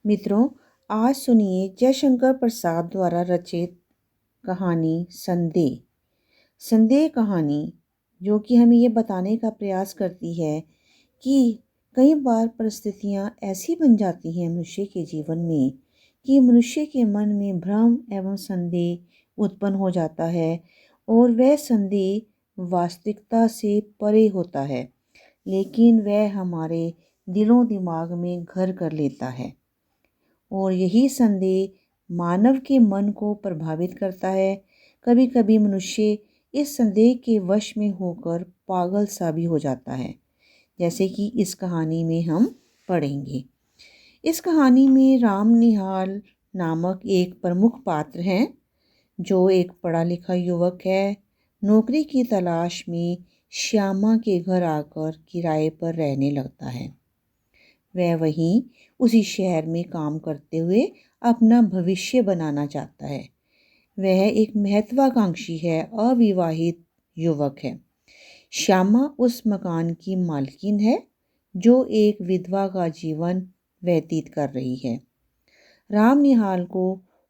मित्रों, आज सुनिए जयशंकर प्रसाद द्वारा रचित कहानी संदेह। संदेह कहानी जो कि हमें ये बताने का प्रयास करती है कि कई बार परिस्थितियाँ ऐसी बन जाती हैं मनुष्य के जीवन में कि मनुष्य के मन में भ्रम एवं संदेह उत्पन्न हो जाता है और वह संदेह वास्तविकता से परे होता है, लेकिन वह हमारे दिलों दिमाग में घर कर लेता है और यही संदेह मानव के मन को प्रभावित करता है। कभी कभी मनुष्य इस संदेह के वश में होकर पागल सा भी हो जाता है, जैसे कि इस कहानी में हम पढ़ेंगे। इस कहानी में राम निहाल नामक एक प्रमुख पात्र हैं, जो एक पढ़ा लिखा युवक है। नौकरी की तलाश में श्यामा के घर आकर किराए पर रहने लगता है। वह वहीं उसी शहर में काम करते हुए अपना भविष्य बनाना चाहता है। वह एक महत्वाकांक्षी है, अविवाहित युवक है। श्यामा उस मकान की मालकिन है जो एक विधवा का जीवन व्यतीत कर रही है। राम निहाल को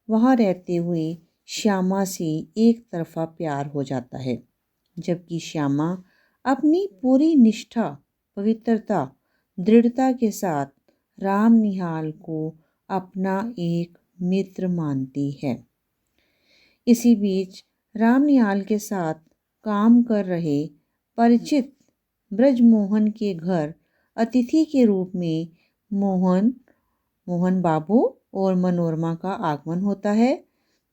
वहाँ रहते हुए श्यामा से एक तरफा प्यार हो जाता है, जबकि श्यामा अपनी पूरी निष्ठा, पवित्रता, दृढ़ता के साथ राम निहाल को अपना एक मित्र मानती है। इसी बीच राम निहाल के साथ काम कर रहे परिचित ब्रजमोहन के घर अतिथि के रूप में मोहन बाबू और मनोरमा का आगमन होता है।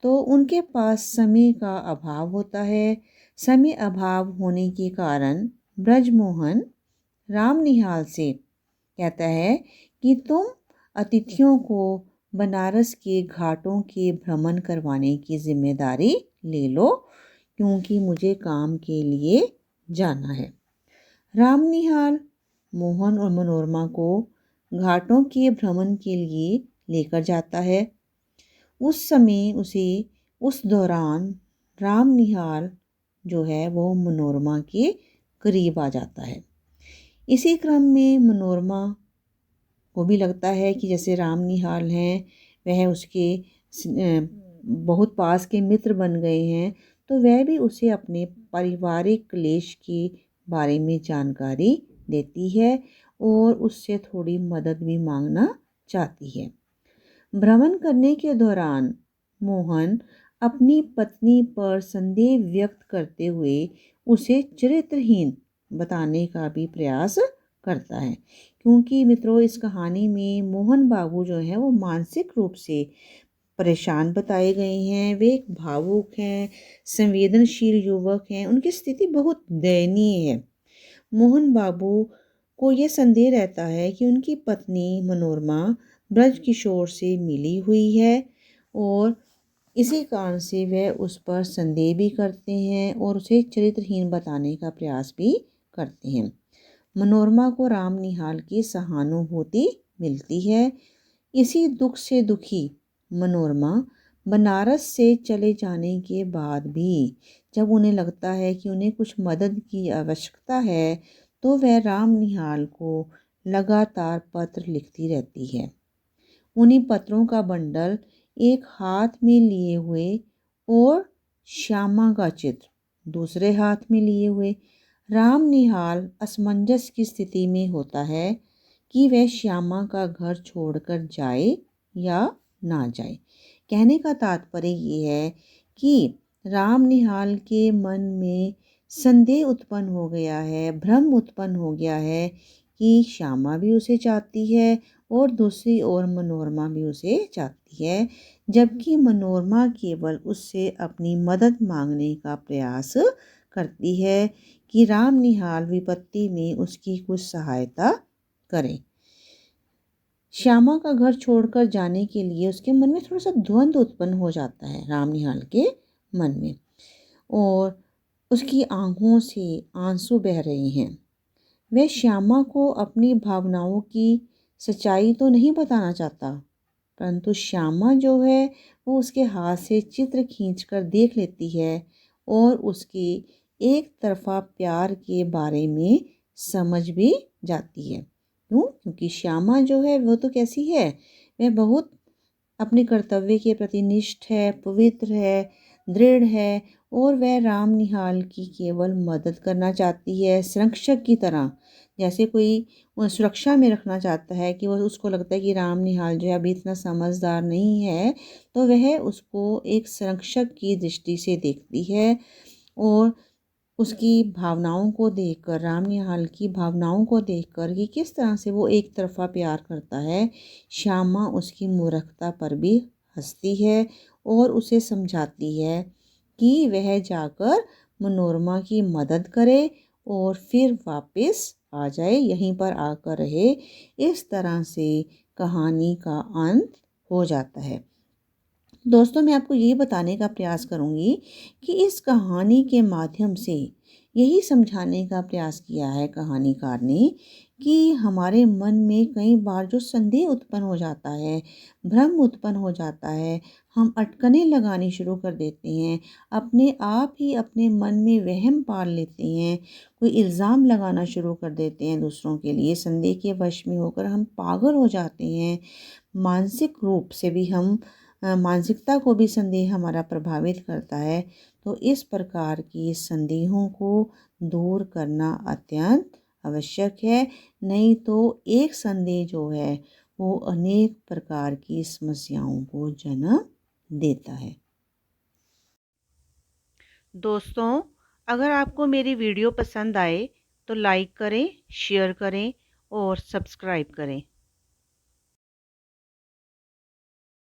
तो उनके पास समय का अभाव होता है। समय अभाव होने के कारण ब्रजमोहन राम निहाल से कहता है कि तुम अतिथियों को बनारस के घाटों के भ्रमण करवाने की जिम्मेदारी ले लो, क्योंकि मुझे काम के लिए जाना है। राम निहाल मोहन और मनोरमा को घाटों के भ्रमण के लिए लेकर जाता है। उस दौरान राम निहाल जो है वो मनोरमा के करीब आ जाता है। इसी क्रम में मनोरमा को भी लगता है कि जैसे राम निहाल हैं, वह उसके बहुत पास के मित्र बन गए हैं, तो वह भी उसे अपने पारिवारिक क्लेश के बारे में जानकारी देती है और उससे थोड़ी मदद भी मांगना चाहती है। भ्रमण करने के दौरान मोहन अपनी पत्नी पर संदेह व्यक्त करते हुए उसे चरित्रहीन बताने का भी प्रयास करता है, क्योंकि मित्रों इस कहानी में मोहन बाबू जो है वो मानसिक रूप से परेशान बताए गए हैं। वे एक भावुक हैं, संवेदनशील युवक हैं, उनकी स्थिति बहुत दयनीय है। मोहन बाबू को ये संदेह रहता है कि उनकी पत्नी मनोरमा ब्रज किशोर से मिली हुई है और इसी कारण से वह उस पर संदेह भी करते हैं और उसे चरित्रहीन बताने का प्रयास भी करते हैं। मनोरमा को राम निहाल की सहानुभूति मिलती है। इसी दुख से दुखी मनोरमा बनारस से चले जाने के बाद भी जब उन्हें लगता है कि उन्हें कुछ मदद की आवश्यकता है, तो वह राम निहाल को लगातार पत्र लिखती रहती है। उन्हीं पत्रों का बंडल एक हाथ में लिए हुए और श्यामा का चित्र दूसरे हाथ में लिए हुए राम निहाल असमंजस की स्थिति में होता है कि वह श्यामा का घर छोड़कर जाए या ना जाए। कहने का तात्पर्य ये है कि राम निहाल के मन में संदेह उत्पन्न हो गया है, भ्रम उत्पन्न हो गया है कि श्यामा भी उसे चाहती है और दूसरी ओर मनोरमा भी उसे चाहती है, जबकि मनोरमा केवल उससे अपनी मदद मांगने का प्रयास करती है कि राम निहाल विपत्ति में उसकी कुछ सहायता करें। श्यामा का घर छोड़कर जाने के लिए उसके मन में थोड़ा सा द्वंद्व उत्पन्न हो जाता है राम निहाल के मन में, और उसकी आंखों से आंसू बह रहे हैं। वह श्यामा को अपनी भावनाओं की सच्चाई तो नहीं बताना चाहता, परंतु श्यामा जो है वो उसके हाथ से चित्र खींचकर देख लेती है और उसके एक तरफा प्यार के बारे में समझ भी जाती है। क्यों? क्योंकि श्यामा जो है वो तो कैसी है, वह बहुत अपने कर्तव्य के प्रति निष्ठ है, पवित्र है, दृढ़ है और वह राम निहाल की केवल मदद करना चाहती है, संरक्षक की तरह। जैसे कोई वो सुरक्षा में रखना चाहता है कि वो उसको लगता है कि राम निहाल जो है अभी इतना समझदार नहीं है, तो वह उसको एक संरक्षक की दृष्टि से देखती है और उसकी भावनाओं को देखकर, राम निहाल की भावनाओं को देखकर कि किस तरह से वो एक तरफ़ा प्यार करता है, श्यामा उसकी मूर्खता पर भी हंसती है और उसे समझाती है कि वह जाकर मनोरमा की मदद करे और फिर वापस आ जाए, यहीं पर आकर रहे। इस तरह से कहानी का अंत हो जाता है। दोस्तों, मैं आपको ये बताने का प्रयास करूँगी कि इस कहानी के माध्यम से यही समझाने का प्रयास किया है कहानीकार ने कि हमारे मन में कई बार जो संदेह उत्पन्न हो जाता है, भ्रम उत्पन्न हो जाता है, हम अटकलें लगानी शुरू कर देते हैं, अपने आप ही अपने मन में वहम पाल लेते हैं, कोई इल्ज़ाम लगाना शुरू कर देते हैं दूसरों के लिए, संदेह के वश में होकर हम पागल हो जाते हैं। मानसिक रूप से भी हम मानसिकता को भी संदेह हमारा प्रभावित करता है। तो इस प्रकार की संदेहों को दूर करना अत्यंत आवश्यक है, नहीं तो एक संदेह जो है वो अनेक प्रकार की समस्याओं को जन्म देता है। दोस्तों, अगर आपको मेरी वीडियो पसंद आए तो लाइक करें, शेयर करें और सब्सक्राइब करें।